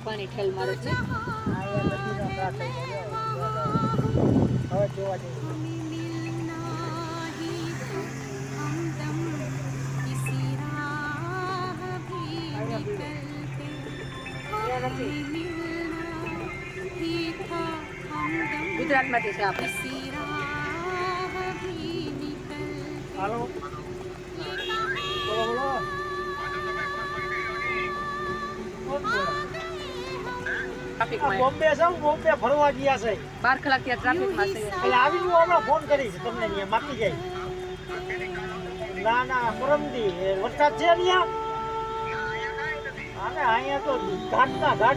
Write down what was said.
પાણી ઠેલ મારે છે હવે જોવા જઈએ ગુજરાતમાંથી છે આપણે હાલો બોલો બોમ્બે જાઉં બોમ્બે ફરવા ગયા છે 12 કલાક ત્યાં ટ્રાફિકમાં છે એટલે આવી ગયો હમણાં ફોન કરીશ તમને અહીંયા માપી જાય ના પરમદી વરસાદ છે અહીંયા અને અહીંયા તો ઘાટના ઘાટ